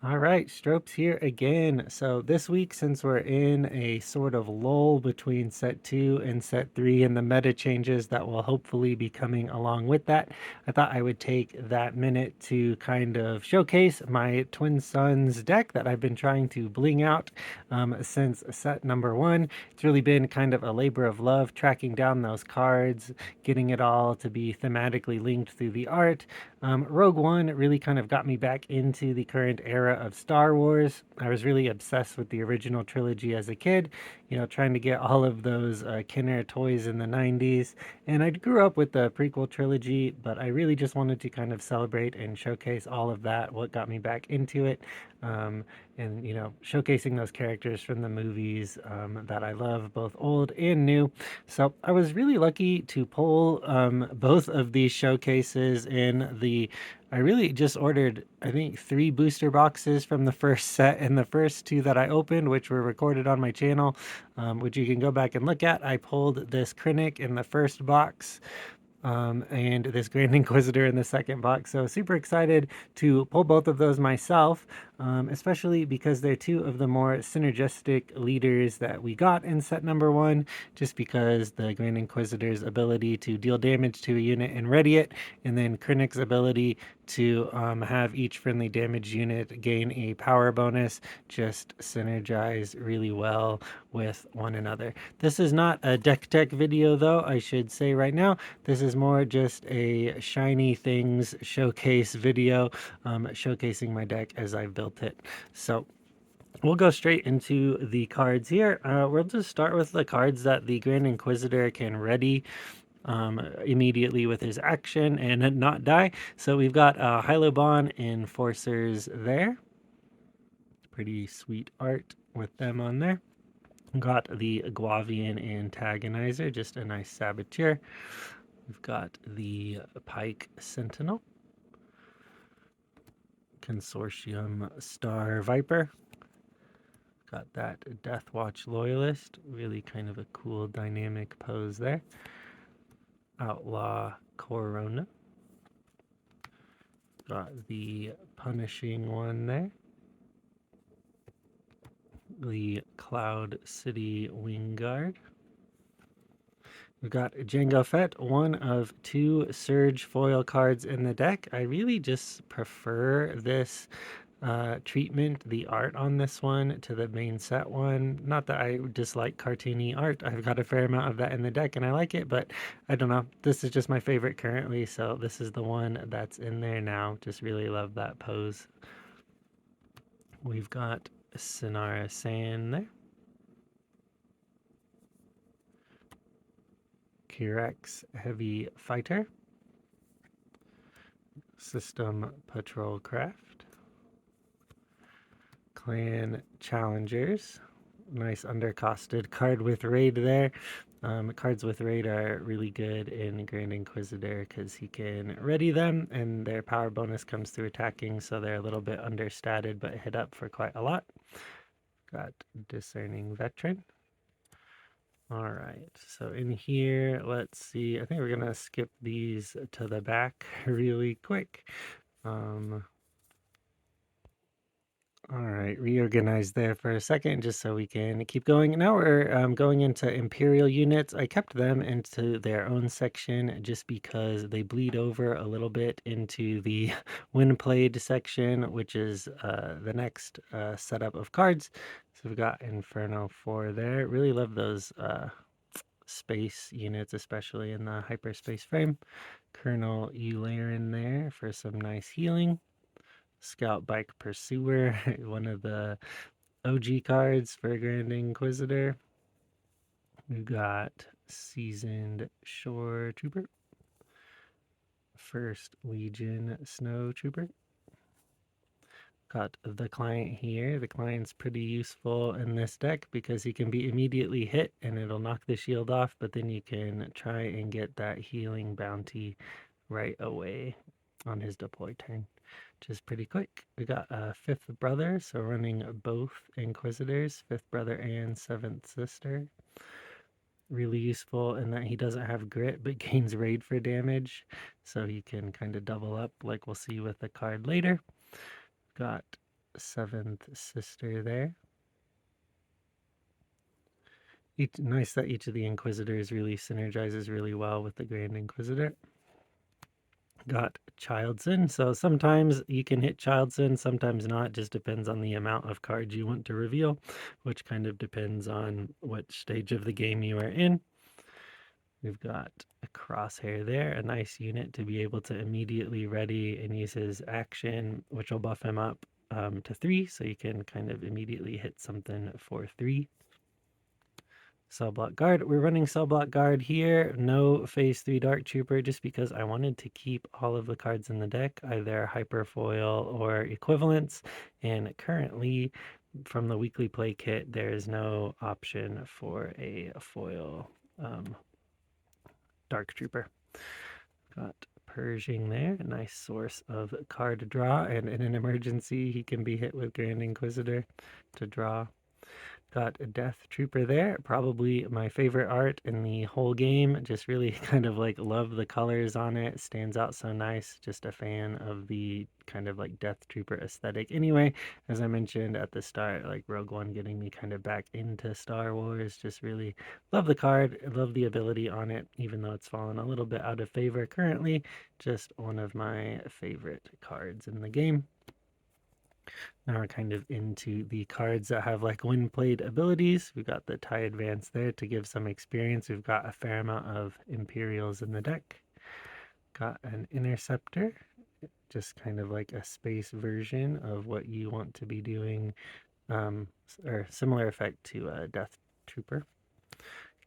All right, Stropes here again. So this week, since we're in a sort of lull between set 2 and set 3 and the meta changes that will hopefully be coming along with that, I thought I would take that minute to kind of showcase my Twin Sons deck that I've been trying to bling out since set number 1. It's really been kind of a labor of love tracking down those cards, getting it all to be thematically linked through the art. Rogue One really kind of got me back into the current era of Star Wars. I was really obsessed with the original trilogy as a kid, trying to get all of those Kenner toys in the 90s. And I grew up with the prequel trilogy, but I really just wanted to kind of celebrate and showcase all of that, what got me back into it. Um, and, showcasing those characters from the movies that I love, both old and new. So I was really lucky to pull both of these showcases in the. I really just ordered, I think, 3 booster boxes from the first set, and the first 2 that I opened, which were recorded on my channel, which you can go back and look at. I pulled this Krennic in the first box, and this Grand Inquisitor in the second box. So super excited to pull both of those myself, especially because they're 2 of the more synergistic leaders that we got in set number 1, just because the Grand Inquisitor's ability to deal damage to a unit and ready it, and then Krennic's ability to have each friendly damage unit gain a power bonus, just synergize really well with one another. This is not a deck tech video though, I should say right now. This is more just a shiny things showcase video, showcasing my deck as I've built it. So we'll go straight into the cards here. We'll just start with the cards that the Grand Inquisitor can ready immediately with his action and not die. So we've got Hylobon Enforcers there. Pretty sweet art with them on there. Got the Guavian Antagonizer, just a nice saboteur. We've got the Pike Sentinel, Consortium Star Viper. Got that Deathwatch Loyalist, really kind of a cool dynamic pose there. Outlaw Corona. Got the Punishing one there. The Cloud City Wingguard. We've got Jango Fett, one of 2 Surge foil cards in the deck. I really just prefer this treatment, the art on this one, to the main set one. Not that I dislike cartoony art. I've got a fair amount of that in the deck and I like it, but I don't know. This is just my favorite currently, so this is the one that's in there now. Just really love that pose. We've got Sinara San there. Kirex Heavy Fighter. System Patrol Craft. Clan Challengers. Nice undercosted card with Raid there. Cards with Raid are really good in Grand Inquisitor because he can ready them and their power bonus comes through attacking, so they're a little bit understated but hit up for quite a lot. Got Discerning Veteran. All right, so in here, let's see. I think we're gonna skip these to the back really quick. All right, reorganize there for a second just so we can keep going. Now we're going into Imperial units. I kept them into their own section just because they bleed over a little bit into the when played section, which is the next setup of cards. So we've got Inferno 4 there. Really love those space units, especially in the hyperspace frame. Colonel Eulerin there for some nice healing. Scout Bike Pursuer, one of the OG cards for Grand Inquisitor. We've got Seasoned Shore Trooper. First Legion Snow Trooper. Got the client here. The client's pretty useful in this deck because he can be immediately hit and it'll knock the shield off, but then you can try and get that healing bounty right away on his deploy turn, which is pretty quick. We got a 5th brother, so running both Inquisitors, 5th brother and 7th sister. Really useful in that he doesn't have grit but gains raid for damage, so he can kind of double up like we'll see with the card later. Got seventh sister there. Nice that each of the Inquisitors really synergizes really well with the Grand Inquisitor. Got Childson, so sometimes you can hit Childson, sometimes not, just depends on the amount of cards you want to reveal, which kind of depends on what stage of the game you are in. We've got a Crosshair there, a nice unit to be able to immediately ready and use his action, which will buff him up to 3, so you can kind of immediately hit something for 3. Cell Block Guard. We're running Cell Block Guard here. No Phase 3 Dark Trooper, just because I wanted to keep all of the cards in the deck, either Hyperfoil or Equivalents. And currently, from the weekly play kit, there is no option for a foil Dark Trooper. Got Pershing there, a nice source of card draw. And in an emergency, he can be hit with Grand Inquisitor to draw. Got a Death Trooper there, probably my favorite art in the whole game. Just really kind of like love the colors on it. Stands out so nice. Just a fan of the kind of like Death Trooper aesthetic. Anyway, as I mentioned at the start, like Rogue One getting me kind of back into Star Wars. Just really love the card. Love the ability on it, even though it's fallen a little bit out of favor currently. Just one of my favorite cards in the game. Now we're kind of into the cards that have like when played abilities. We've got the TIE Advance there to give some experience. We've got a fair amount of Imperials in the deck. Got an Interceptor, just kind of like a space version of what you want to be doing, or similar effect to a Death Trooper.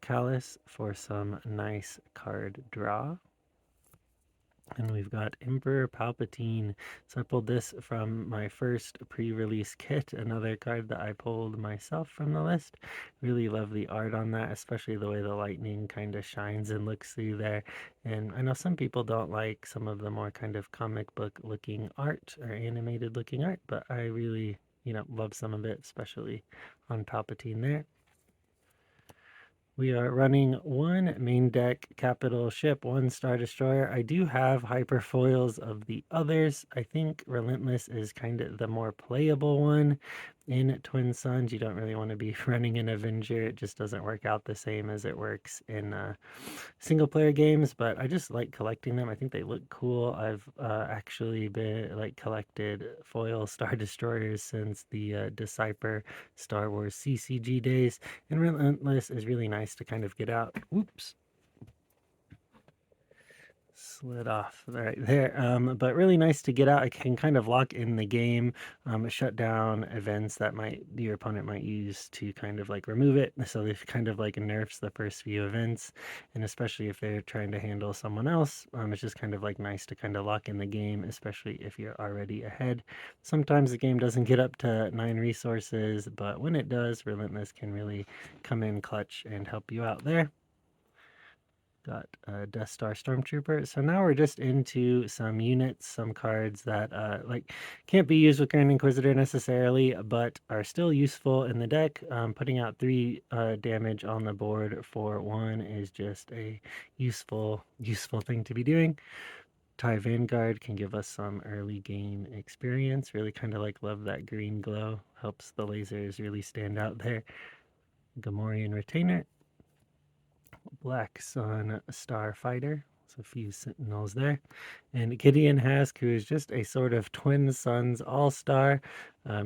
Callus for some nice card draw. And we've got Emperor Palpatine. So I pulled this from my first pre-release kit, another card that I pulled myself from the list. Really love the art on that, especially the way the lightning kind of shines and looks through there. And I know some people don't like some of the more kind of comic book looking art or animated looking art, but I really, love some of it, especially on Palpatine there. We are running one main deck capital ship, one Star Destroyer. I do have hyperfoils of the others. I think Relentless is kind of the more playable one. In Twin Suns, you don't really want to be running an Avenger. It just doesn't work out the same as it works in single player games, but I just like collecting them. I think they look cool. I've actually been collected foil Star Destroyers since the Decipher Star Wars CCG days, and Relentless is really nice to kind of get out. Oops. Slid off right there, but really nice to get out. I can kind of lock in the game, shut down events that your opponent might use to kind of like remove it, so it kind of like nerfs the first few events. And especially if they're trying to handle someone else, it's just kind of like nice to kind of lock in the game, especially if you're already ahead. Sometimes the game doesn't get up to 9 resources, but when it does, Relentless can really come in clutch and help you out there. Got a Death Star Stormtrooper. So now we're just into some units, some cards that can't be used with Grand Inquisitor necessarily, but are still useful in the deck. Putting out 3 damage on the board for 1 is just a useful thing to be doing. TIE Vanguard can give us some early game experience. Really kind of like love that green glow. Helps the lasers really stand out there. Gamorrean Retainer. Black Sun Starfighter. So a few Sentinels there. And Gideon Hask, who is just a sort of Twin Suns all-star,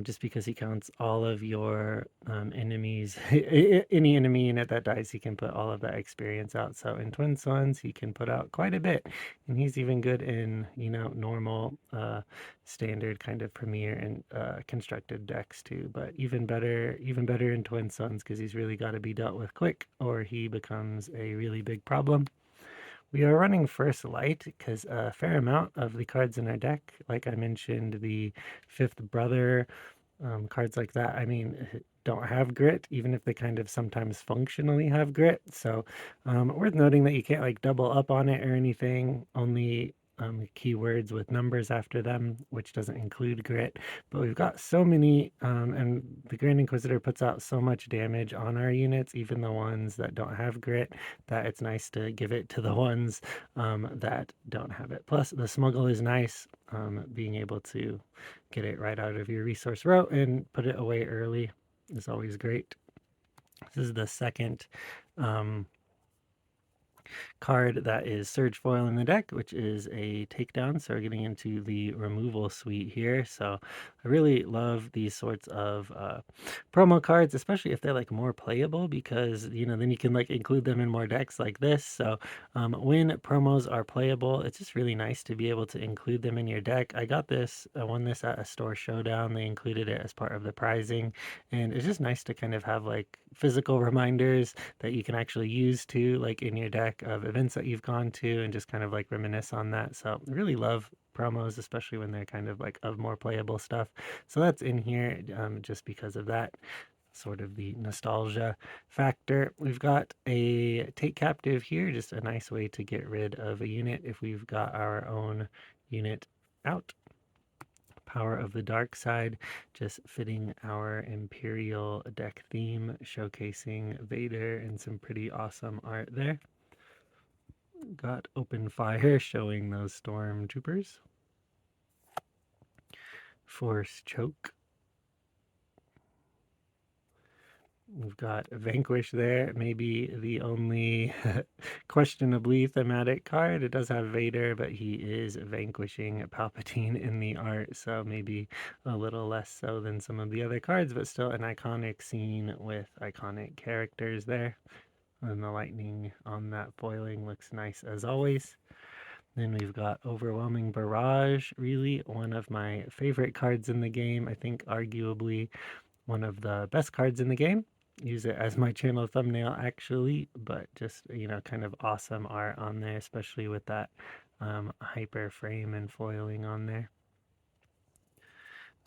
just because he counts all of your enemies. Any enemy unit that dies, he can put all of that experience out. So in Twin Suns, he can put out quite a bit. And he's even good in, normal, standard kind of premier and constructed decks too. But even better in Twin Suns, because he's really got to be dealt with quick, or he becomes a really big problem. We are running First Light because a fair amount of the cards in our deck, like I mentioned, the Fifth Brother, cards like that, don't have grit, even if they kind of sometimes functionally have grit. So worth noting that you can't like double up on it or anything. Only keywords with numbers after them, which doesn't include grit. But we've got so many, and the Grand Inquisitor puts out so much damage on our units, even the ones that don't have grit, that it's nice to give it to the ones that don't have it. Plus, the smuggle is nice, being able to get it right out of your resource row and put it away early is always great. This is the second um, card that is Surge Foil in the deck, which is a takedown. So we're getting into the removal suite here. So I really love these sorts of promo cards, especially if they're like more playable, because then you can like include them in more decks like this. So when promos are playable, it's just really nice to be able to include them in your deck. I won this at a store showdown. They included it as part of the prizing, and it's just nice to kind of have like physical reminders that you can actually use to like in your deck of events that you've gone to, and just kind of like reminisce on that. So I really love promos, especially when they're kind of like of more playable stuff. So that's in here just because of that sort of the nostalgia factor. We've got a take captive here, just a nice way to get rid of a unit if we've got our own unit out. Power of the Dark Side, just fitting our Imperial deck theme, showcasing Vader and some pretty awesome art there. Got Open Fire, showing those stormtroopers. Force Choke. We've got Vanquish there, maybe the only questionably thematic card. It does have Vader, but he is vanquishing Palpatine in the art, so maybe a little less so than some of the other cards, but still an iconic scene with iconic characters there. And the lightning on that foiling looks nice as always. Then we've got Overwhelming Barrage, really one of my favorite cards in the game. I think arguably one of the best cards in the game. Use it as my channel thumbnail actually, but just kind of awesome art on there, especially with that hyper frame and foiling on there.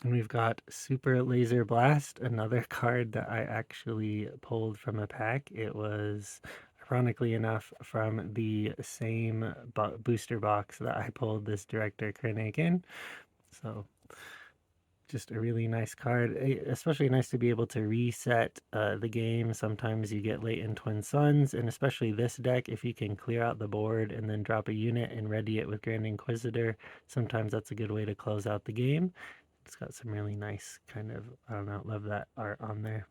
And we've got Super Laser Blast, another card that I actually pulled from a pack. It was, ironically enough, from the same booster box that I pulled this Director Krennic in. So just a really nice card, especially nice to be able to reset the game. Sometimes you get late in Twin Suns, and especially this deck, if you can clear out the board and then drop a unit and ready it with Grand Inquisitor, sometimes that's a good way to close out the game. It's got some really nice kind of, I don't know, love that art on there.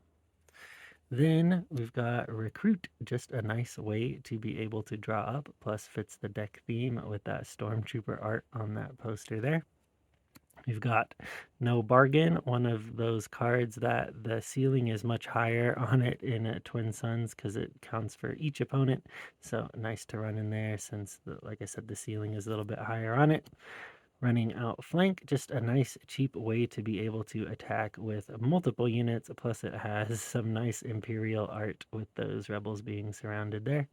Then we've got Recruit, just a nice way to be able to draw up, plus fits the deck theme with that Stormtrooper art on that poster there. We've got No Bargain, one of those cards that the ceiling is much higher on it in Twin Suns because it counts for each opponent. So nice to run in there since, like I said, the ceiling is a little bit higher on it. Running Outflank, just a nice cheap way to be able to attack with multiple units, plus it has some nice Imperial art with those rebels being surrounded there.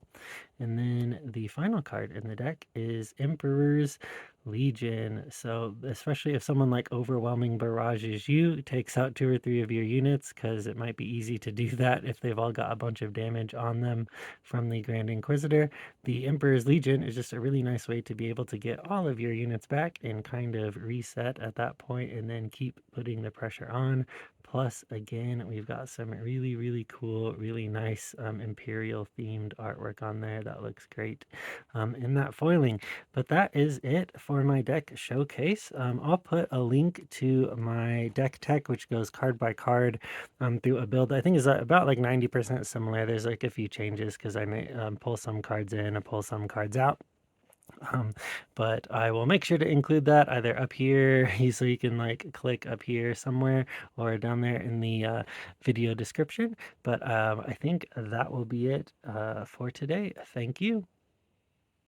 And then the final card in the deck is Emperor's Legion. So especially if someone like Overwhelming Barrages you, takes out 2 or 3 of your units, because it might be easy to do that if they've all got a bunch of damage on them from the Grand Inquisitor. The Emperor's Legion is just a really nice way to be able to get all of your units back and kind of reset at that point, and then keep putting the pressure on. Plus, again, we've got some really, really cool, really nice Imperial themed artwork on there that looks great in that foiling. But that is it for my deck showcase. I'll put a link to my deck tech, which goes card by card through a build I think is about like 90% similar. There's like a few changes because I may pull some cards in and pull some cards out. But I will make sure to include that either up here so you can like click up here somewhere, or down there in the video description. But I think that will be it for today. Thank you.